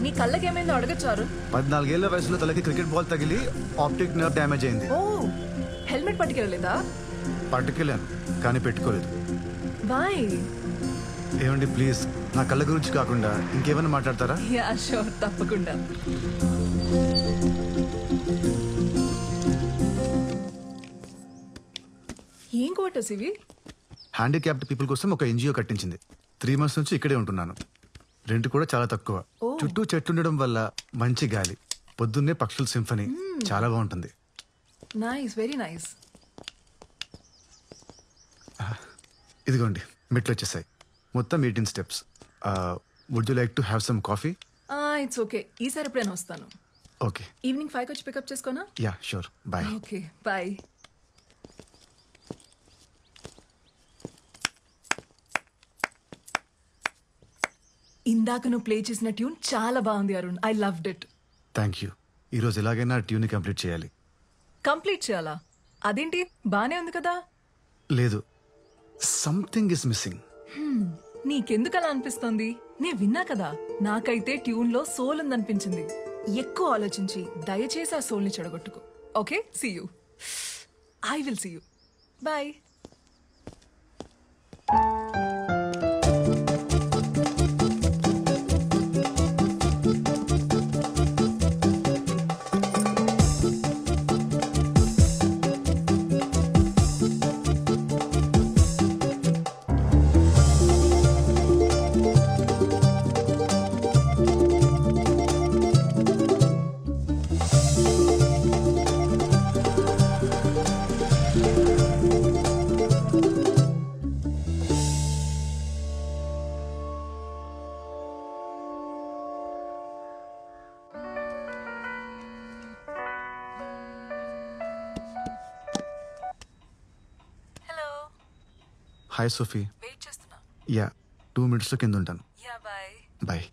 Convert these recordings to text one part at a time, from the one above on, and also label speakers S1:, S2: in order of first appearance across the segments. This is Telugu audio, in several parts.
S1: నీ కళ్ళకి ఏమైందో అడగచ్చారు.
S2: 14 ఏళ్ల వయసులో తలకి క్రికెట్ బాల్ తగిలి ఆప్టిక్ నర్వ్ డ్యామేజ్ అయింది.
S1: ఓ, హెల్మెట్ పట్టుకెళ్ళలేదా?
S2: పట్టుకెళ్ళాను కానీ పెట్టుకోలేదు.
S1: బాయ్.
S2: ఏమండి ప్లీజ్ నా కళ్ళ గురించి కాకుండా ఇంకేమైనా మాట్లాడతారా?
S1: యా షూర్, తప్పకుండా. ఏం క్వార్టర్స్ ఇవి?
S2: హ్యాండిక్యాప్డ్ పీపుల్ కోసం ఒక ఎన్జిఓ కట్టించింది. 3 months నుంచి ఇక్కడే ఉంటున్నాను. రెంట్ కూడా చాలా తక్కువ. చుట్టూ చెట్లు ఉండడం వల్ల మంచి గాలి, పొద్దున్నే పక్షుల సింఫనీ, చాలా బాగుంటుంది.
S1: Nice, very nice.
S2: ఇదిగోండి మెట్లు వచ్చేసాయి. మొత్తం 18 steps. Would you like to have some coffee?
S1: It's okay, ఈసారి ఎప్పుడైనా వస్తాను.
S2: ఓకే.
S1: ఈవినింగ్ 5 వచ్చి పికప్ చేసుకోనా?
S2: Yeah sure, bye.
S1: Okay bye. ఇందాక నువ్వు ప్లే చేసిన ట్యూన్ చాలా బాగుంది Arun. I loved it.
S2: Thank you. ఈరోజు ఎలాగైనా ట్యూన్ కంప్లీట్ చేయాలి.
S1: కంప్లీట్ చేయాలా? అదేంటి, బానే ఉంది కదా?
S2: లేదు, సంథింగ్ ఇస్ మిస్సింగ్.
S1: నీకెందుకు అలా అనిపిస్తోంది? నేను విన్నా కదా, నాకైతే ట్యూన్ లో సోల్ ఉందనిపించింది. ఎక్కువ ఆలోచించి దయచేసి ఆ సోల్ ని చెడగొట్టుకో. Okay, see you. I will see you. Bye.
S2: Hi Sophie.
S1: Wait చేస్తున్నా.
S2: యా, 2 minutes కింద ఉంటాను.
S1: Yeah bye.
S2: Bye.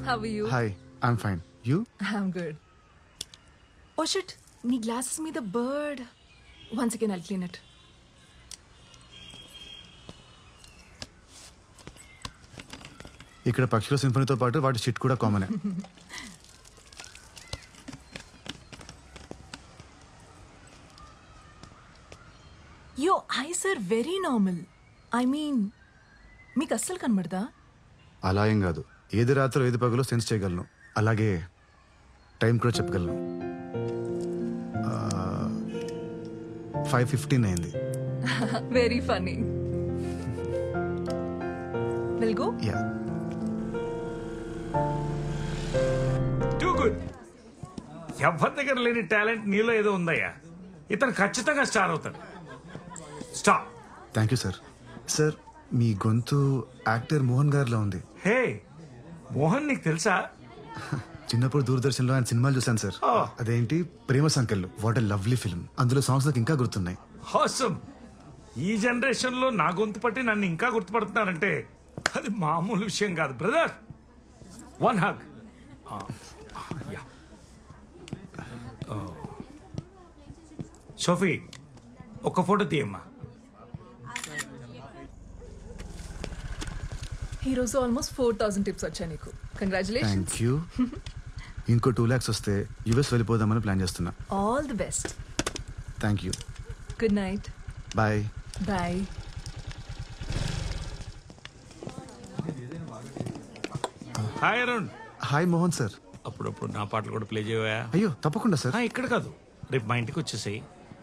S1: How are you?
S2: Hi, I'm fine. You?
S1: I'm good. Oh shit, నీ glasses మీద bird. Once again, I'll clean it.
S2: ఇక్కడ పక్షుల సింఫనీతో పాటు వాటి షిట్ కూడా కామనే.
S1: Your eyes are very normal. I mean, మీకు అస్సలు కనబడదా?
S2: అలా ఏం కాదు. ఏది రాత్రో ఏది పగలో సెన్స్ చేయగలను. అలాగే టైం కూడా చెప్పగలను. 5:15 అయింది.
S1: Very funny. Will go?
S2: Yeah.
S3: Too good. ఎవరి దగ్గర లేని టాలెంట్ నీలో ఏదో ఉందయ్యా. ఇతను ఖచ్చితంగా స్టార్ అవుతాడు. Star.
S2: Thank you sir. Sir, మీ గొంతు యాక్టర్ మోహన్ గారిలో ఉంది.
S3: హే మోహన్, నీకు తెలుసా?
S2: చిన్నప్పుడు దూరదర్శన్లో ఆయన సినిమాలు చూశాను సార్. అదేంటి Prema Sankellu. What a lovely film. అందులో సాంగ్స్ నాకు ఇంకా గుర్తున్నాయి.
S3: హాసమ్. ఈ జనరేషన్ లో నా గొంతు పట్టి నన్ను ఇంకా గుర్తుపడుతున్నారంటే అది మామూలు విషయం కాదు బ్రదర్. One hug. సోఫీ, ఒక ఫోటో తీయమ్మా.
S1: ఈ రోజు ఆల్మోస్ట్ 4,000 టిప్స్ వచ్చాయి నీకు. కంగ్రాచులేషన్స్.
S2: Thank you. ఇంకో 2 lakhs వస్తే యుఎస్ వెళ్ళిపోదామని ప్లాన్ చేస్తున్నా.
S1: All the best.
S2: Thank you.
S1: Good night.
S2: Bye.
S1: Bye.
S3: Hi Arun.
S2: Hi Mohan sir.
S3: అప్పుడప్పుడు నా పాటలు కూడా ప్లే చేయవా?
S2: అయ్యో తప్పకుండా సార్.
S3: ఇక్కడ కాదు, రేపు మా ఇంటికి వచ్చేసాయి.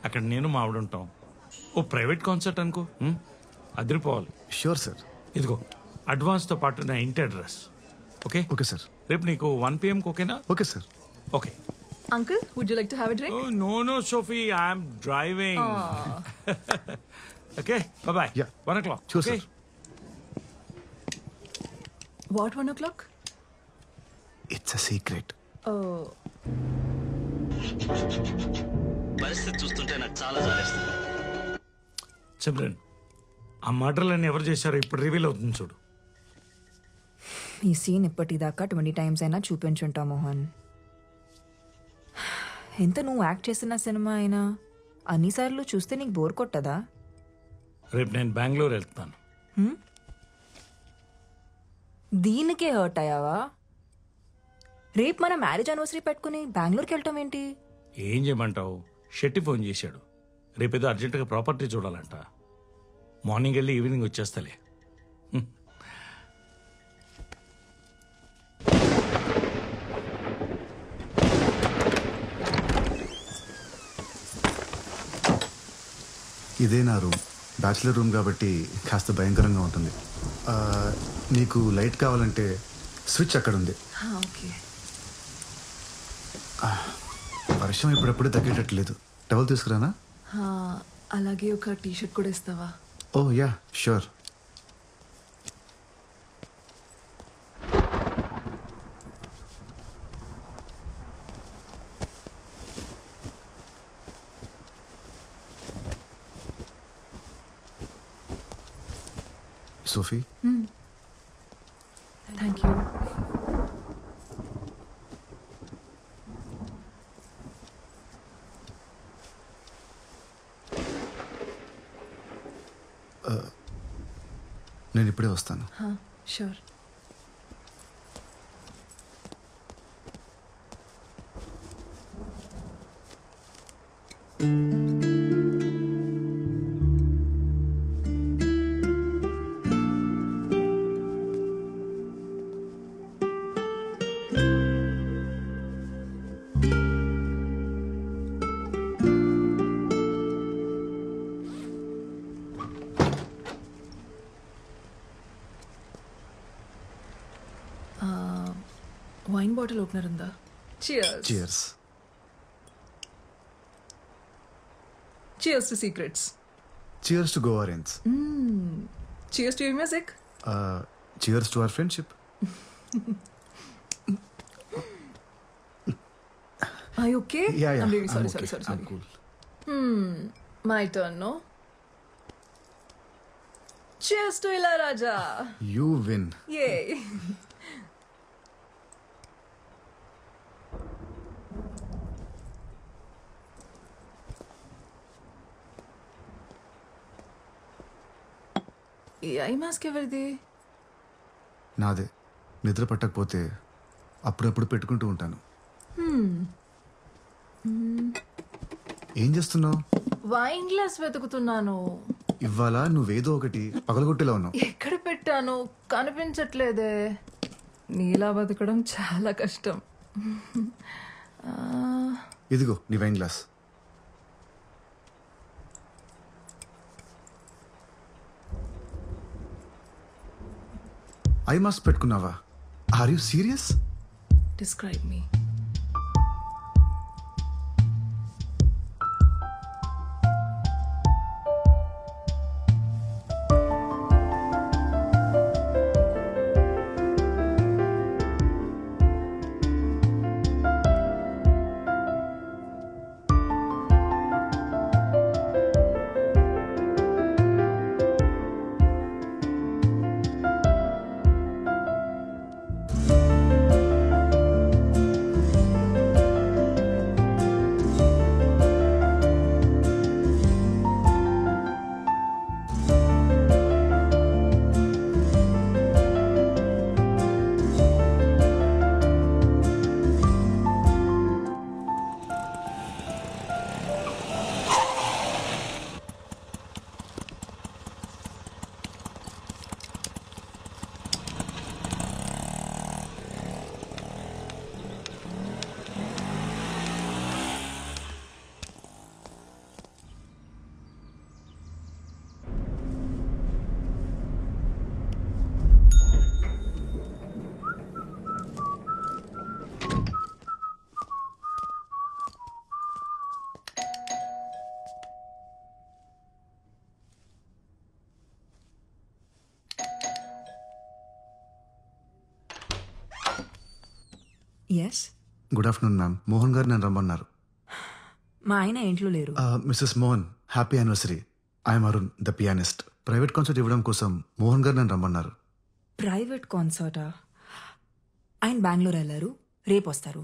S3: అక్కడ నేను మా ఆవిడ ఉంటాం. ఓ ప్రైవేట్ కాన్సర్ట్ అనుకో, అదిరిపోవాలి.
S2: Sure sir.
S3: ఇదిగో అడ్వాన్స్తో పాటు నా ఇంటి అడ్రస్. Okay
S2: okay sir.
S3: రేపు నీకు 1 PM ఓకేనా?
S2: Okay sir.
S3: Okay,
S1: Uncle, would you like to have a drink?
S3: Oh, no, Sophie. I'm driving. Okay, bye-bye.
S2: Yeah.
S3: 1 o'clock.
S2: Sure,
S3: okay?
S2: sir.
S1: What, 1 o'clock?
S2: It's a secret.
S1: Oh,
S4: పరిస్థితి చూస్తుంటే నాకు చాలా జాలేస్తుంది.
S3: సిమ్రన్, ఆ మర్డర్లన్నీ ఎవరు చేశారో ఇప్పుడు రివీల్ అవుతుంది చూడు.
S5: ఈ సీన్ ఇప్పటిదాకా 20 టైమ్స్ అయినా చూపించుంటా మోహన్. ఎంత నువ్వు యాక్ట్ చేసిన సినిమా అయినా అన్నిసార్లు చూస్తే నీకు బోర్ కొట్టదా?
S3: రేపు నేను బెంగళూరు వెళ్తాను.
S5: దీనికే హర్ట్ అయ్యావా? రేపు మన మ్యారేజ్ యానివర్సరీ పెట్టుకుని బెంగళూరుకి వెళ్ళటం ఏంటి?
S3: ఏం చేయమంటావు? షెట్టి ఫోన్ చేశాడు. రేపేదో అర్జెంటుగా ప్రాపర్టీ చూడాలంట. మార్నింగ్ వెళ్ళి ఈవినింగ్ వచ్చేస్తలే.
S2: ఇదే నా రూమ్. బ్యాచిలర్ రూమ్ కాబట్టి కాస్త భయంకరంగా ఉంటుంది. ఆ, నీకు లైట్ కావాలంటే స్విచ్ అక్కడ ఉంది.
S1: okay.
S2: వర్షం ఇప్పుడప్పుడే తగ్గేటట్లేదు. టవల్ తీసుకురానా?
S1: అలాగే ఒక టీ-షర్ట్ కూడా ఇస్తావా?
S2: Oh yeah sure. Sophie,
S1: thank you.
S2: నేను ఇప్పుడే వస్తాను.
S1: షూర్. వైన్ బాటిల్ ఓపెనర్ ఉందా? Cheers.
S2: Cheers.
S1: Cheers to secrets.
S2: Cheers to Goa rains.
S1: Cheers to your music.
S2: Cheers to our friendship.
S1: Are you okay?
S2: Yeah, yeah.
S1: I'm really sorry,
S2: I'm okay.
S1: sorry.
S2: I'm cool.
S1: My turn, no? Cheers to Ilayaraja.
S2: You win.
S1: Yay. ఈ ఐ మాస్క్ ఎవరిది?
S2: నాదే. నిద్ర పట్టకపోతే అప్పుడప్పుడు పెట్టుకుంటూ ఉంటాను. ఏం చేస్తున్నావు?
S1: వైన్ గ్లాస్ వెతుకుతున్నాను.
S2: ఇవాళ నువ్వేదో ఒకటి పగలగొట్టేలా ఉన్నావు.
S1: ఎక్కడ పెట్టాను కనిపించట్లేదే. నీలా బతకడం చాలా కష్టం.
S2: ఇదిగో నీ వైన్ గ్లాస్. ఐ మాస్క్ పెట్టుకున్నావా? Are you serious?
S1: Describe me.
S5: Yes.
S2: Good afternoon ma'am. Mohan garu నన్ను రమ్మన్నారు.
S5: మా ఆయన ఇంట్లో లేరు.
S2: Mrs Mohan, happy anniversary. I'm Arun, the pianist. Private concert ఇవ్వడం కోసం మోహన్ గారు నన్ను రమ్మన్నారు.
S5: ప్రైవేట్ కాన్సర్టా? ఆయన బెంగళూరు వెళ్ళారు, రేపు వస్తారు.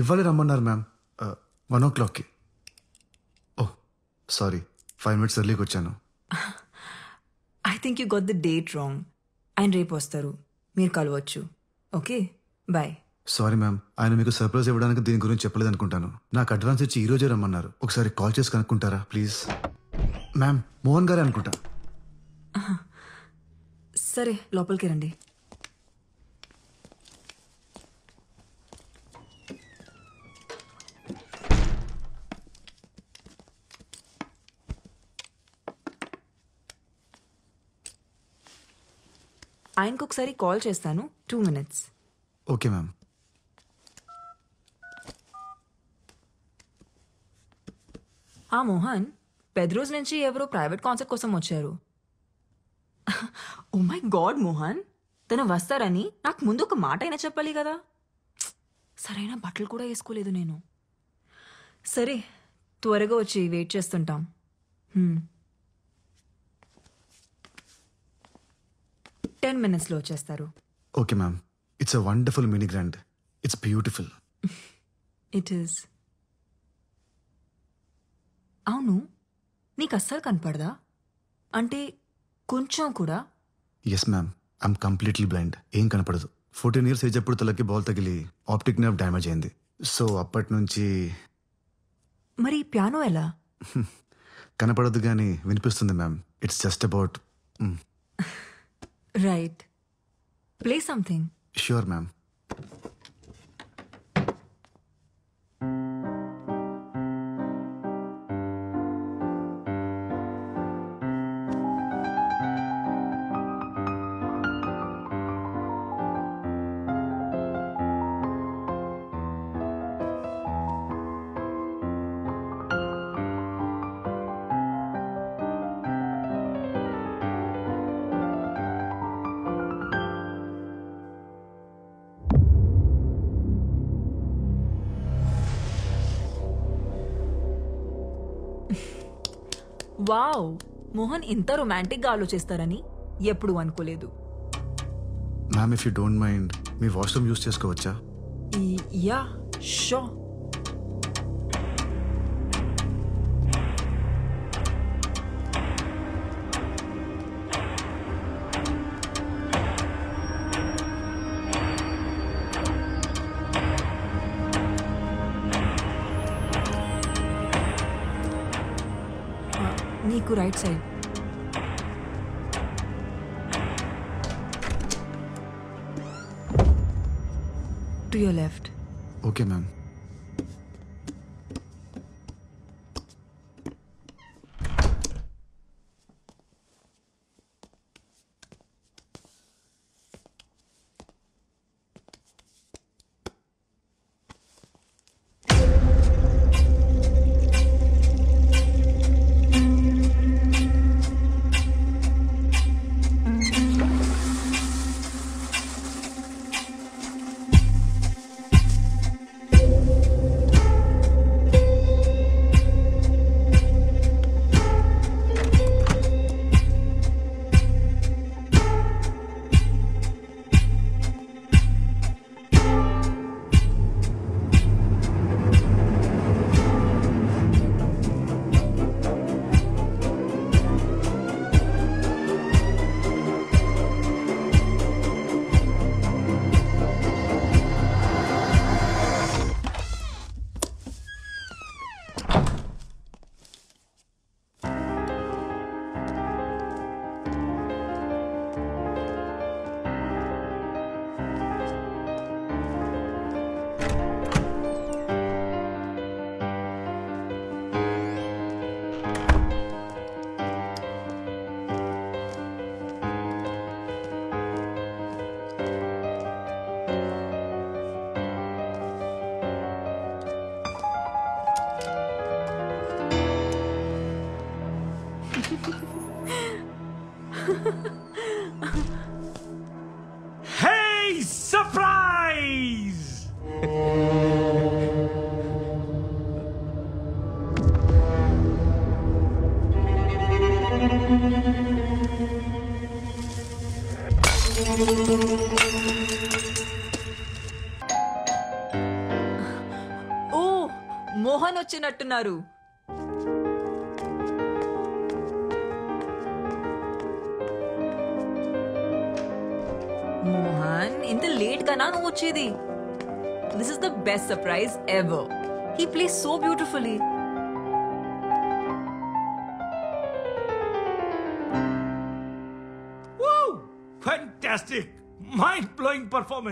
S2: ఇవ్వాలి రమ్మన్నారు మ్యామ్. 1 o'clockకి. ఓహ్ సారీ, 5 minutes ఎర్లీకి వచ్చాను.
S5: I think you got the date wrong. ఆయన రేపు వస్తారు, మీరు కలవచ్చు. Okay, bye.
S2: సారీ మ్యామ్, ఆయన మీకు సర్ప్రైజ్ ఇవ్వడానికి దీని గురించి చెప్పలేదు అనుకుంటాను. నాకు అడ్వాన్స్ ఇచ్చి ఈ రోజే రమ్మన్నారు. ఒకసారి కాల్ చేసి కనుక్కుంటారా ప్లీజ్? మ్యామ్, మోహన్ గారే అనుకుంటా.
S5: సరే, లోపలికి రండి. ఆయనకు ఒకసారి కాల్ చేస్తాను. 2 minutes.
S2: Okay ma'am.
S5: మోహన్, పెద్రోజ్ నుంచి ఎవరో ప్రైవేట్ కాన్సర్ట్ కోసం వచ్చారు. ఓ మై గాడ్ మోహన్, తను వస్తారని నాకు ముందు ఒక మాట అయినా చెప్పాలి కదా. సరైన బట్టలు కూడా వేసుకోలేదు నేను. సరే, త్వరగా వచ్చి వెయిట్ చేస్తుంటాం. 10 minutesలో వచ్చేస్తారు.
S2: Okay ma'am. It's a wonderful mini grand. It's beautiful.
S5: It is. అవును, నీకు అస్సలు కనపడదా? అంటే కొంచెం కూడా?
S2: Yes ma'am, I'm completely blind. ఏం కనపడదు. 14 years ఏజ్ అప్పుడు తలకి బాల్ తగిలి ఆప్టిక్ నర్వ్ డ్యామేజ్ అయింది. సో అప్పటి నుంచి
S5: మరి పియానో ఎలా?
S2: కనపడదు కానీ వినిపిస్తుంది ma'am. It's just about.
S5: Right, play something.
S2: Sure ma'am.
S5: Wow, Mohan ఇంత రొమాంటిక్గా ఆలోచిస్తారని ఎప్పుడు అనుకోలేదు.
S2: Ma'am, if you don't mind me washroom use చేసుకోవచ్చా?
S5: Yeah, show. నీకు right side. To your left.
S2: Okay ma'am.
S3: Hey, surprise!
S5: Mohan వచ్చినట్టున్నారు. మోహన్, ఇంత లేట్ గానా నువ్వు వచ్చేది? This is the best surprise ever. He plays so beautifully.
S3: Fantastic! Mind-blowing performance!